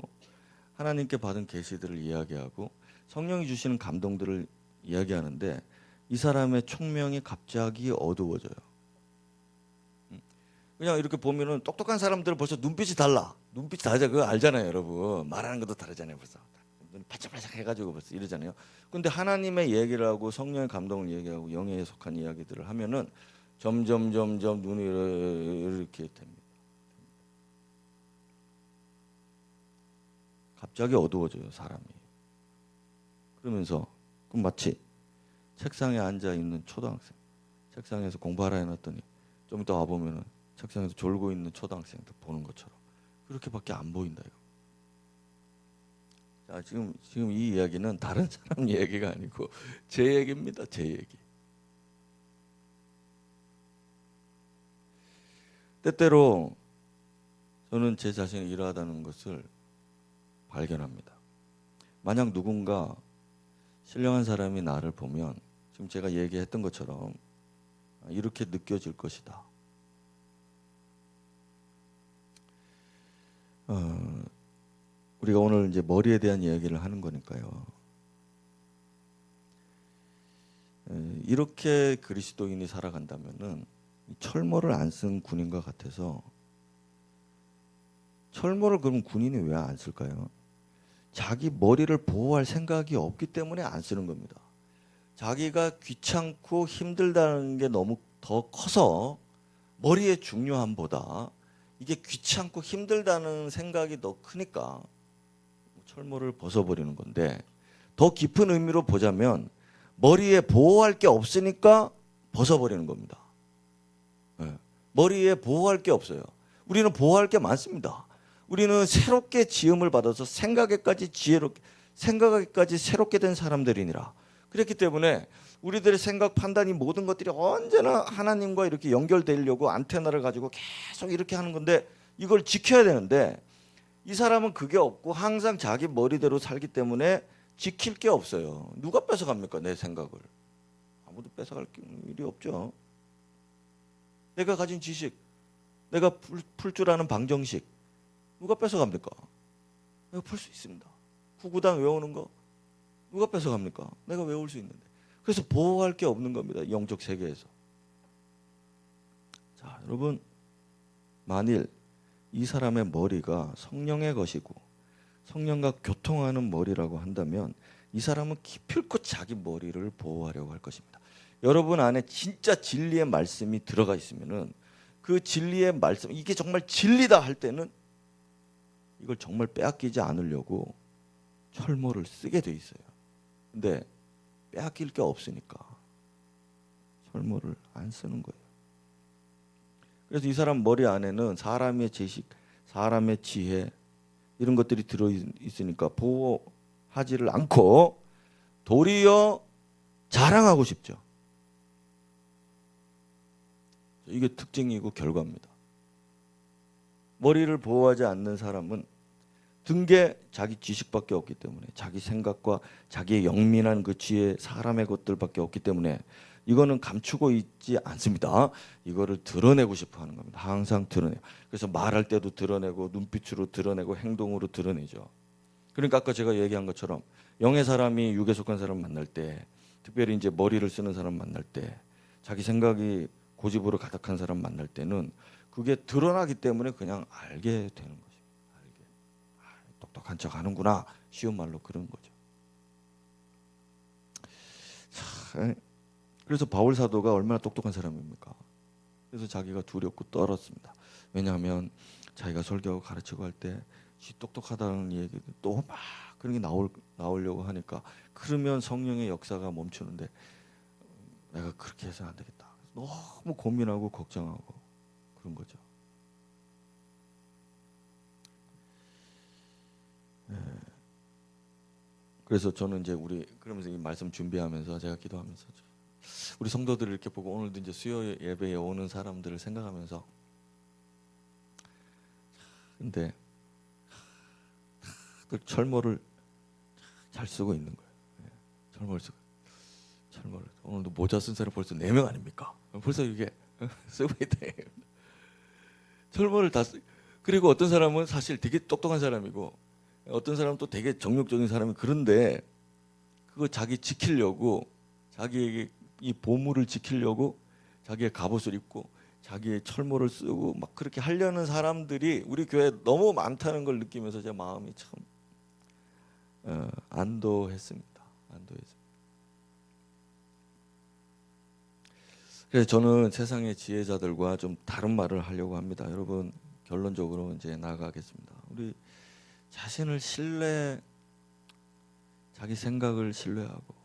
하나님께 받은 계시들을 이야기하고 성령이 주시는 감동들을 이야기하는데 이 사람의 총명이 갑자기 어두워져요. 그냥 이렇게 보면은 똑똑한 사람들은 벌써 눈빛이 달라. 눈빛이 다르죠. 그거 알잖아요, 여러분. 말하는 것도 다르잖아요, 벌써. 눈이 바짝바짝 해가지고 벌써 이러잖아요. 근데 하나님의 얘기를 하고 성령의 감동을 얘기하고 영에 속한 이야기들을 하면은 점점 눈이 이렇게 됩니다. 갑자기 어두워져요, 사람이. 그러면서 그럼 마치 책상에 앉아 있는 초등학생, 책상에서 공부하라 해놨더니 좀 이따 와 보면은 책상에서 졸고 있는 초등학생들 보는 것처럼 그렇게밖에 안 보인다 이거. 자, 지금 이 이야기는 다른 사람 얘기가 아니고 제 얘기입니다, 제 얘기. 때때로 저는 제 자신이 이러하다는 것을 발견합니다. 만약 누군가 신령한 사람이 나를 보면 지금 제가 얘기했던 것처럼 이렇게 느껴질 것이다. 우리가 오늘 이제 머리에 대한 이야기를 하는 거니까요. 이렇게 그리스도인이 살아간다면은 철모를 안 쓴 군인과 같아서, 철모를 그럼 군인이 왜 안 쓸까요? 자기 머리를 보호할 생각이 없기 때문에 안 쓰는 겁니다. 자기가 귀찮고 힘들다는 게 너무 더 커서 머리의 중요함보다 이게 귀찮고 힘들다는 생각이 더 크니까 철모를 벗어버리는 건데, 더 깊은 의미로 보자면 머리에 보호할 게 없으니까 벗어버리는 겁니다. 머리에 보호할 게 없어요. 우리는 보호할 게 많습니다. 우리는 새롭게 지음을 받아서 생각하기까지 새롭게 된 사람들이니라. 그렇기 때문에 우리들의 생각, 판단이 모든 것들이 언제나 하나님과 이렇게 연결되려고 안테나를 가지고 계속 이렇게 하는 건데, 이걸 지켜야 되는데 이 사람은 그게 없고 항상 자기 머리대로 살기 때문에 지킬 게 없어요. 누가 뺏어갑니까? 내 생각을. 아무도 뺏어갈 일이 없죠. 내가 가진 지식, 내가 풀 줄 아는 방정식, 누가 뺏어갑니까? 내가 풀 수 있습니다. 구구단 외우는 거 누가 뺏어갑니까? 내가 외울 수 있는데. 그래서 보호할 게 없는 겁니다. 영적 세계에서. 자, 여러분, 만일 이 사람의 머리가 성령의 것이고 성령과 교통하는 머리라고 한다면 이 사람은 기필코 자기 머리를 보호하려고 할 것입니다. 여러분 안에 진짜 진리의 말씀이 들어가 있으면은 그 진리의 말씀, 이게 정말 진리다 할 때는 이걸 정말 빼앗기지 않으려고 철모를 쓰게 돼 있어요. 근데 빼앗길 게 없으니까 철모를 안 쓰는 거예요. 그래서 이 사람 머리 안에는 사람의 지식, 사람의 지혜 이런 것들이 들어 있으니까 보호하지를 않고 도리어 자랑하고 싶죠. 이게 특징이고 결과입니다. 머리를 보호하지 않는 사람은 등게 자기 지식밖에 없기 때문에, 자기 생각과 자기의 영민한 그 지혜, 사람의 것들밖에 없기 때문에 이거는 감추고 있지 않습니다. 이거를 드러내고 싶어 하는 겁니다. 항상 드러내요. 그래서 말할 때도 드러내고 눈빛으로 드러내고 행동으로 드러내죠. 그러니까 아까 제가 얘기한 것처럼 영의 사람이 육에 속한 사람 만날 때, 특별히 이제 머리를 쓰는 사람 만날 때, 자기 생각이 고집으로 가득한 사람 만날 때는 그게 드러나기 때문에 그냥 알게 되는 거죠. 알게. 똑똑한 척 하는구나. 쉬운 말로 그런 거죠. 자, 그래서 바울 사도가 얼마나 똑똑한 사람입니까? 그래서 자기가 두렵고 떨었습니다. 왜냐하면 자기가 설교하고 가르치고 할 때 똑똑하다는 얘기 또 막 그런 게 나오려고 하니까, 그러면 성령의 역사가 멈추는데 내가 그렇게 해서는 안 되겠다. 너무 고민하고 걱정하고 그런 거죠. 그래서 저는 이제 그러면서 이 말씀 준비하면서 제가 기도하면서 우리 성도들을 이렇게 보고, 오늘도 이제 수요 예배에 오는 사람들을 생각하면서, 근데 철모를 잘 쓰고 있는 거예요. 철모를 쓰고. 오늘도 모자 쓴 사람 벌써 4명 아닙니까? 벌써 이게 쓰고 있다. 철모를 그리고 어떤 사람은 사실 되게 똑똑한 사람이고, 어떤 사람은 또 되게 정욕적인 사람이, 그런데 그거 자기 지키려고, 자기에게 이 보물을 지키려고 자기의 갑옷을 입고 자기의 철모를 쓰고 막 그렇게 하려는 사람들이 우리 교회에 너무 많다는 걸 느끼면서 제 마음이 참 안도했습니다. 그래서 저는 세상의 지혜자들과 좀 다른 말을 하려고 합니다. 여러분, 결론적으로 이제 나아가겠습니다. 우리 자신을 자기 생각을 신뢰하고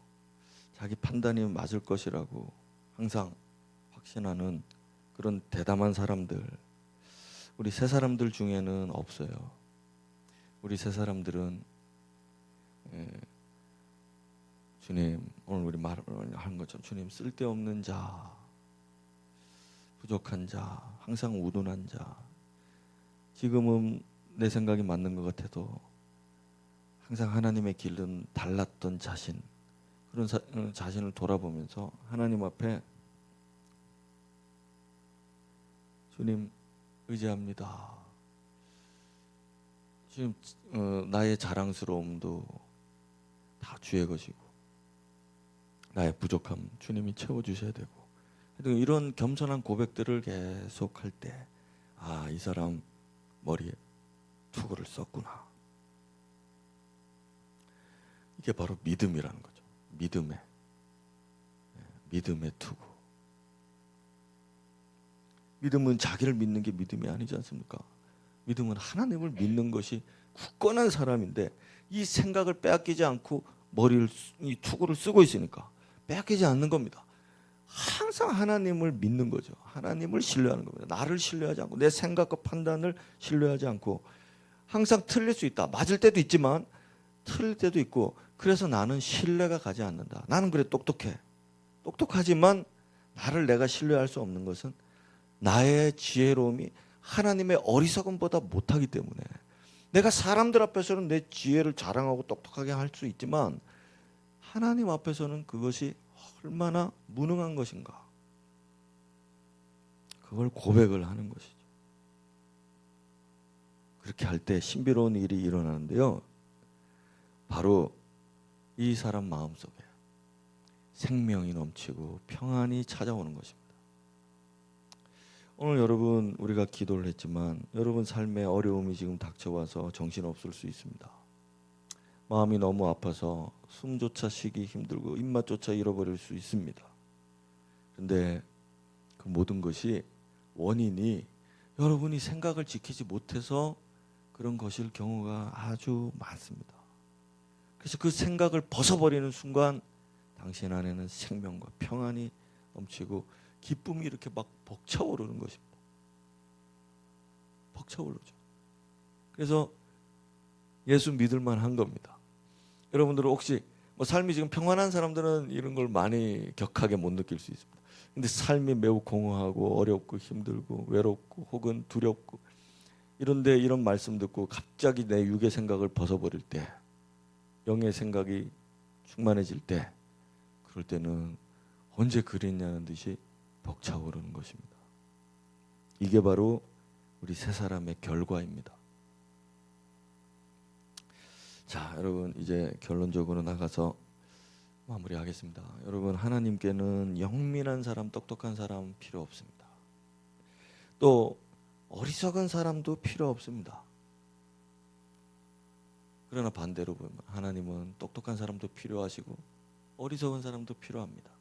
자기 판단이 맞을 것이라고 항상 확신하는 그런 대담한 사람들, 우리 새 사람들 중에는 없어요. 우리 새 사람들은 주님, 오늘 우리 말하는 것처럼 주님, 쓸데없는 자, 부족한 자, 항상 우둔한 자, 지금은 내 생각이 맞는 것 같아도 항상 하나님의 길은 달랐던 자신, 그런 자신을 돌아보면서 하나님 앞에 주님 의지합니다. 지금 나의 자랑스러움도 다 주의 것이고 나의 부족함 주님이 채워주셔야 되고 이런 겸손한 고백들을 계속 할 때 아, 이 사람 머리에 투구를 썼구나. 이게 바로 믿음이라는 거죠. 믿음의 투구. 믿음은 자기를 믿는 게 믿음이 아니지 않습니까? 믿음은 하나님을 믿는 것이 굳건한 사람인데 이 생각을 빼앗기지 않고 머리를 이 투구를 쓰고 있으니까 빼앗기지 않는 겁니다. 항상 하나님을 믿는 거죠. 하나님을 신뢰하는 겁니다. 나를 신뢰하지 않고 내 생각과 판단을 신뢰하지 않고 항상 틀릴 수 있다. 맞을 때도 있지만 틀릴 때도 있고 그래서 나는 신뢰가 가지 않는다. 나는 그래 똑똑해. 똑똑하지만 나를 내가 신뢰할 수 없는 것은 나의 지혜로움이 하나님의 어리석음보다 못하기 때문에 내가 사람들 앞에서는 내 지혜를 자랑하고 똑똑하게 할 수 있지만 하나님 앞에서는 그것이 얼마나 무능한 것인가. 그걸 고백을 하는 것이죠. 그렇게 할 때 신비로운 일이 일어나는데요. 바로 이 사람 마음속에 생명이 넘치고 평안이 찾아오는 것입니다. 오늘 여러분 우리가 기도를 했지만 여러분 삶에 어려움이 지금 닥쳐와서 정신없을 수 있습니다. 마음이 너무 아파서 숨조차 쉬기 힘들고 입맛조차 잃어버릴 수 있습니다. 그런데 그 모든 것이 원인이 여러분이 생각을 지키지 못해서 그런 것일 경우가 아주 많습니다. 그래서 그 생각을 벗어버리는 순간 당신 안에는 생명과 평안이 넘치고 기쁨이 이렇게 막 벅차오르는 것입니다. 벅차오르죠. 그래서 예수 믿을 만한 겁니다. 여러분들은 혹시 삶이 지금 평안한 사람들은 이런 걸 많이 격하게 못 느낄 수 있습니다. 근데 삶이 매우 공허하고 어렵고 힘들고 외롭고 혹은 두렵고 이런데 이런 말씀 듣고 갑자기 내 육의 생각을 벗어버릴 때 영의 생각이 충만해질 때 그럴 때는 언제 그랬냐는 듯이 벅차오르는 것입니다. 이게 바로 우리 세 사람의 결과입니다. 자, 여러분 이제 결론적으로 나가서 마무리하겠습니다. 여러분 하나님께는 영민한 사람, 똑똑한 사람 필요 없습니다. 또 어리석은 사람도 필요 없습니다. 그러나 반대로 보면 하나님은 똑똑한 사람도 필요하시고 어리석은 사람도 필요합니다.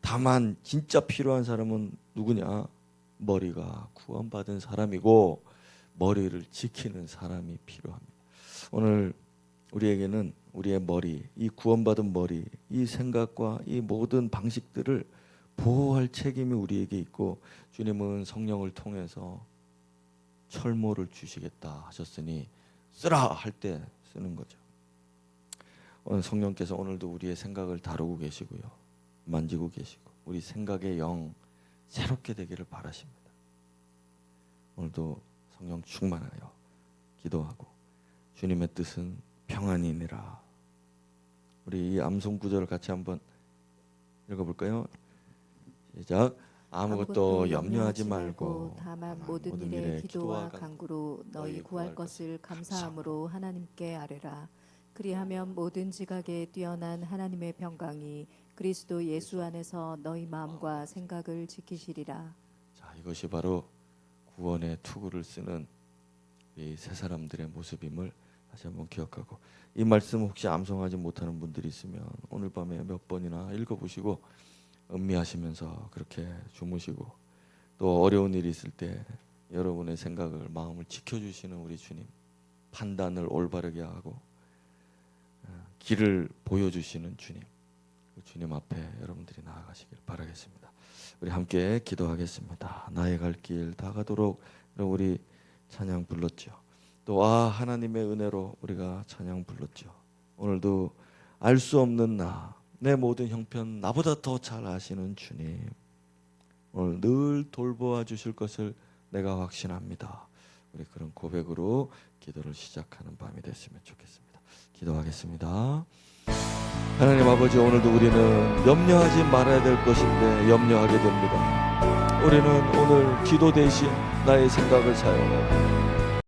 다만 진짜 필요한 사람은 누구냐? 머리가 구원받은 사람이고 머리를 지키는 사람이 필요합니다. 오늘 우리에게는 우리의 머리, 이 구원받은 머리, 이 생각과 이 모든 방식들을 보호할 책임이 우리에게 있고 주님은 성령을 통해서 철모를 주시겠다 하셨으니 쓰라 할 때 쓰는 거죠. 오늘 성령께서 오늘도 우리의 생각을 다루고 계시고요. 만지고 계시고 우리 생각의 영 새롭게 되기를 바라십니다. 오늘도 성령 충만하여 기도하고 주님의 뜻은 평안이니라. 우리 이 암송 구절을 같이 한번 읽어볼까요? 시작. 아무것도 염려하지 말고 다만 모든 일에 기도와 간구로 너희 구할 것을 감사함으로 하나님께 아뢰라. 그리하면 모든 지각에 뛰어난 하나님의 평강이 그리스도 예수 안에서 너희 마음과 생각을 지키시리라. 자, 이것이 바로 구원의 투구를 쓰는 이 세 사람들의 모습임을 다시 한번 기억하고 이 말씀 혹시 암송하지 못하는 분들이 있으면 오늘 밤에 몇 번이나 읽어보시고 음미하시면서 그렇게 주무시고 또 어려운 일이 있을 때 여러분의 생각을 마음을 지켜주시는 우리 주님 판단을 올바르게 하고 길을 보여주시는 주님 그 주님 앞에 여러분들이 나아가시길 바라겠습니다. 우리 함께 기도하겠습니다. 나의 갈 길 다 가도록 우리 찬양 불렀죠. 또 하나님의 은혜로 우리가 찬양 불렀죠. 오늘도 알 수 없는 내 모든 형편 나보다 더 잘 아시는 주님 오늘 늘 돌보아 주실 것을 내가 확신합니다. 우리 그런 고백으로 기도를 시작하는 밤이 됐으면 좋겠습니다. 기도하겠습니다. 하나님 아버지 오늘도 우리는 염려하지 말아야 될 것인데 염려하게 됩니다. 우리는 오늘 기도 대신 나의 생각을 사용하고